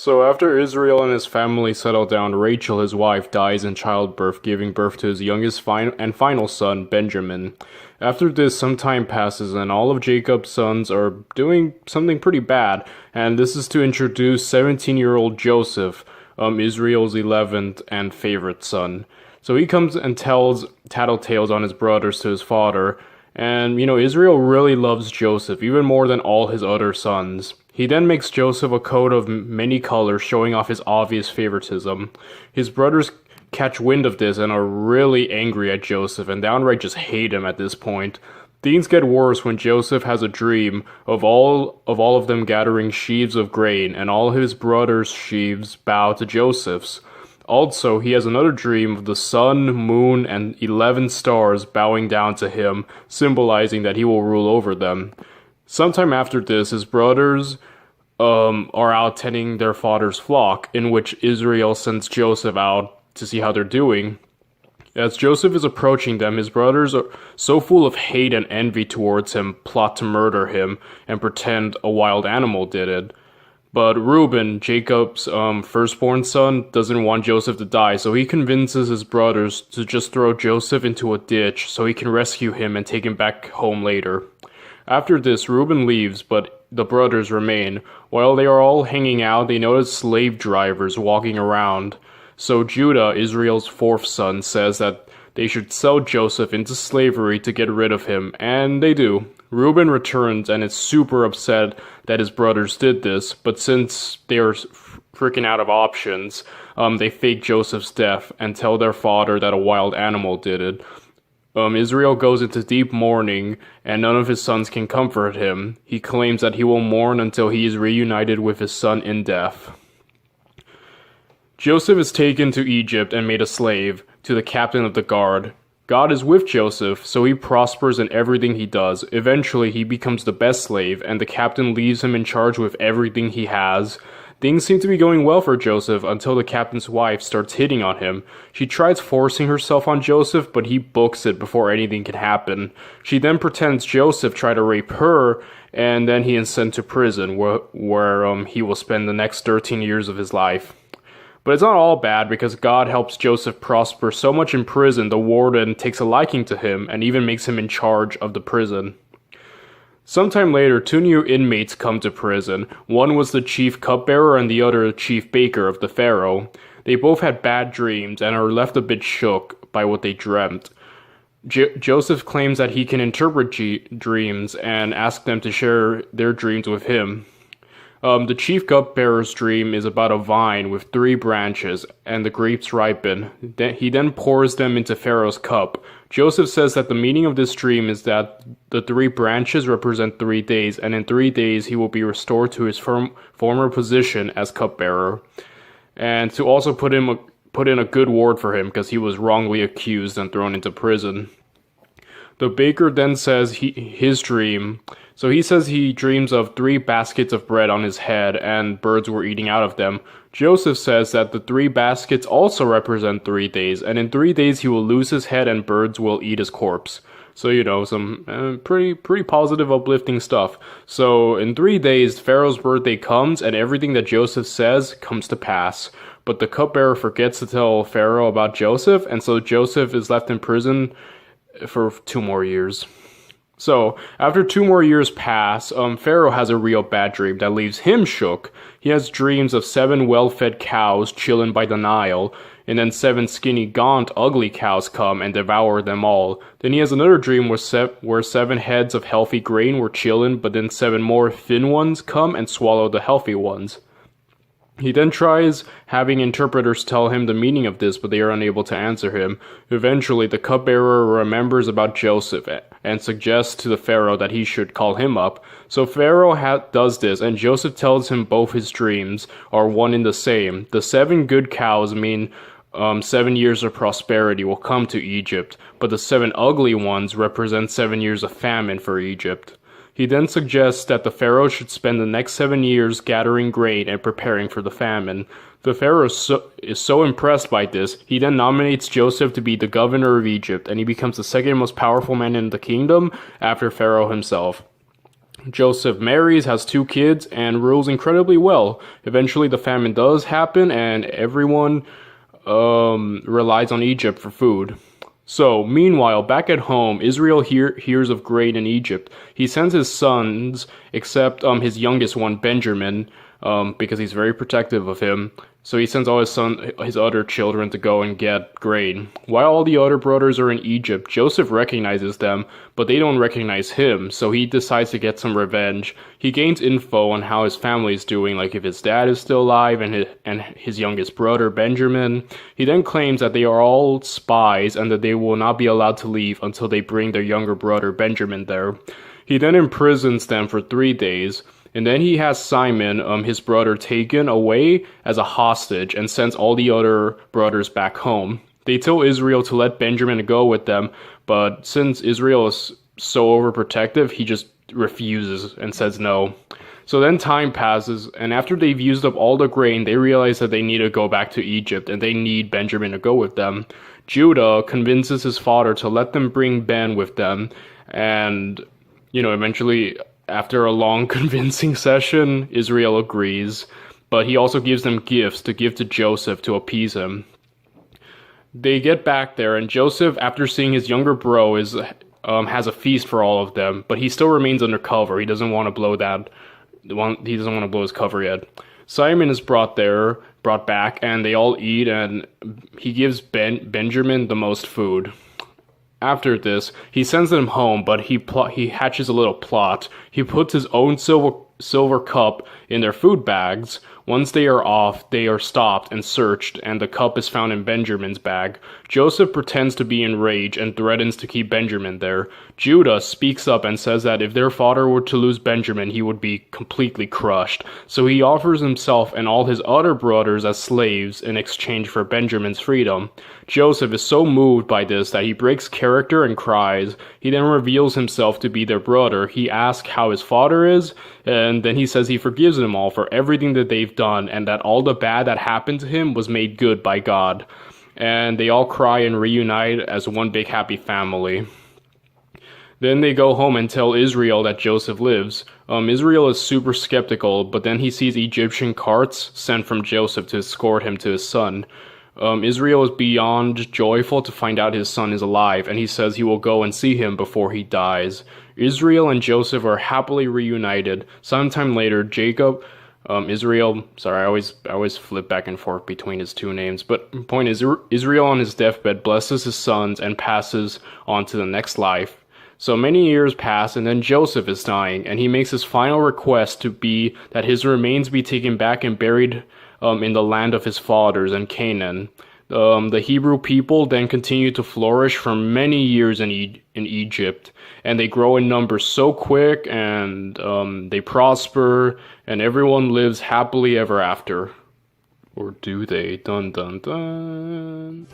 So after Israel and his family settle down, Rachel, his wife, dies in childbirth, giving birth to his youngest and final son, Benjamin. After this, some time passes, and all of Jacob's sons are doing something pretty bad, and this is to introduce 17-year-old Joseph, Israel's 11th and favorite son. So he comes and tells tattletales on his brothers to his father, and, Israel really loves Joseph, even more than all his other sons. He then makes Joseph a coat of many colors, showing off his obvious favoritism. His brothers catch wind of this and are really angry at Joseph and downright just hate him at this point. Things get worse when Joseph has a dream of all of them gathering sheaves of grain, and all his brothers' sheaves bow to Joseph's. Also, he has another dream of the sun, moon, and 11 stars bowing down to him, symbolizing that he will rule over them. Sometime after this, his brothers are out tending their father's flock, in which Israel sends Joseph out to see how they're doing. As Joseph is approaching them, his brothers are so full of hate and envy towards him, plot to murder him and pretend a wild animal did it. But Reuben, Jacob's firstborn son, doesn't want Joseph to die, so he convinces his brothers to just throw Joseph into a ditch so he can rescue him and take him back home later. After this, Reuben leaves, but the brothers remain. While they are all hanging out, they notice slave drivers walking around. So Judah, Israel's fourth son, says that they should sell Joseph into slavery to get rid of him, and they do. Reuben returns and is super upset that his brothers did this, but since they are freaking out of options, they fake Joseph's death and tell their father that a wild animal did it. Israel goes into deep mourning, and none of his sons can comfort him. He claims that he will mourn until he is reunited with his son in death. Joseph is taken to Egypt and made a slave, to the captain of the guard. God is with Joseph, so he prospers in everything he does. Eventually, he becomes the best slave, and the captain leaves him in charge with everything he has. Things seem to be going well for Joseph until the captain's wife starts hitting on him. She tries forcing herself on Joseph, but he books it before anything can happen. She then pretends Joseph tried to rape her, and then he is sent to prison, where he will spend the next 13 years of his life. But it's not all bad, because God helps Joseph prosper so much in prison the warden takes a liking to him and even makes him in charge of the prison. Sometime later, two new inmates come to prison. One was the chief cupbearer and the other the chief baker of the Pharaoh. They both had bad dreams and are left a bit shook by what they dreamt. Joseph claims that he can interpret dreams and asks them to share their dreams with him. The chief cupbearer's dream is about a vine with 3 branches, and the grapes ripen. He then pours them into Pharaoh's cup. Joseph says that the meaning of this dream is that the 3 branches represent 3 days, and in 3 days he will be restored to his former position as cupbearer. And to also put in a good word for him, because he was wrongly accused and thrown into prison. The baker then says his dream. So he says he dreams of 3 baskets of bread on his head, and birds were eating out of them. Joseph says that the 3 baskets also represent 3 days, and in 3 days he will lose his head and birds will eat his corpse. So, some pretty positive, uplifting stuff. So in 3 days, Pharaoh's birthday comes, and everything that Joseph says comes to pass. But the cupbearer forgets to tell Pharaoh about Joseph, and so Joseph is left in prison for 2 more years. So, after 2 more years pass, Pharaoh has a real bad dream that leaves him shook. He has dreams of 7 well-fed cows chilling by the Nile, and then 7 skinny, gaunt, ugly cows come and devour them all. Then he has another dream where 7 heads of healthy grain were chilling, but then 7 more thin ones come and swallow the healthy ones. He then tries having interpreters tell him the meaning of this, but they are unable to answer him. Eventually, the cupbearer remembers about Joseph and suggests to the Pharaoh that he should call him up. So Pharaoh does this, and Joseph tells him both his dreams are one and the same. The 7 good cows mean 7 years of prosperity will come to Egypt, but the 7 ugly ones represent 7 years of famine for Egypt. He then suggests that the Pharaoh should spend the next 7 years gathering grain and preparing for the famine. The Pharaoh is so impressed by this, he then nominates Joseph to be the governor of Egypt, and he becomes the second most powerful man in the kingdom after Pharaoh himself. Joseph marries, has 2 kids, and rules incredibly well. Eventually, the famine does happen, and everyone relies on Egypt for food. So, meanwhile, back at home, Israel hears of grain in Egypt. He sends his sons, except his youngest one, Benjamin, because he's very protective of him. So he sends all his other children to go and get grain. While all the other brothers are in Egypt, Joseph recognizes them, but they don't recognize him, so he decides to get some revenge. He gains info on how his family is doing, like if his dad is still alive and his youngest brother, Benjamin. He then claims that they are all spies and that they will not be allowed to leave until they bring their younger brother, Benjamin, there. He then imprisons them for 3 days. And then he has Simon, his brother, taken away as a hostage and sends all the other brothers back home. They tell Israel to let Benjamin go with them, but since Israel is so overprotective, he just refuses and says no. So then time passes, and after they've used up all the grain, they realize that they need to go back to Egypt, and they need Benjamin to go with them. Judah convinces his father to let them bring Ben with them, and, eventually, after a long convincing session, Israel agrees, but he also gives them gifts to give to Joseph to appease him. They get back there, and Joseph, after seeing his younger bro, has a feast for all of them, but he still remains undercover. He doesn't want to blow his cover yet. Simon is brought back, and they all eat, and he gives Benjamin the most food. After this, he sends them home, but he hatches a little plot. He puts his own silver cup in their food bags. Once they are off, they are stopped and searched, and the cup is found in Benjamin's bag. Joseph pretends to be enraged and threatens to keep Benjamin there. Judah speaks up and says that if their father were to lose Benjamin, he would be completely crushed. So he offers himself and all his other brothers as slaves in exchange for Benjamin's freedom. Joseph is so moved by this that he breaks character and cries. He then reveals himself to be their brother. He asks how his father is, and then he says he forgives them all for everything that they've done, and that all the bad that happened to him was made good by God. And they all cry and reunite as one big happy family. Then they go home and tell Israel that Joseph lives. Israel is super skeptical, but then he sees Egyptian carts sent from Joseph to escort him to his son. Israel is beyond joyful to find out his son is alive, and he says he will go and see him before he dies. Israel and Joseph are happily reunited. Sometime later, Israel, sorry, I always flip back and forth between his 2 names, but the point is, Israel on his deathbed blesses his sons and passes on to the next life. So many years pass, and then Joseph is dying, and he makes his final request to be that his remains be taken back and buried in the land of his fathers in Canaan. The Hebrew people then continue to flourish for many years in Egypt, and they grow in numbers so quick, and they prosper, and everyone lives happily ever after. Or do they? Dun dun dun.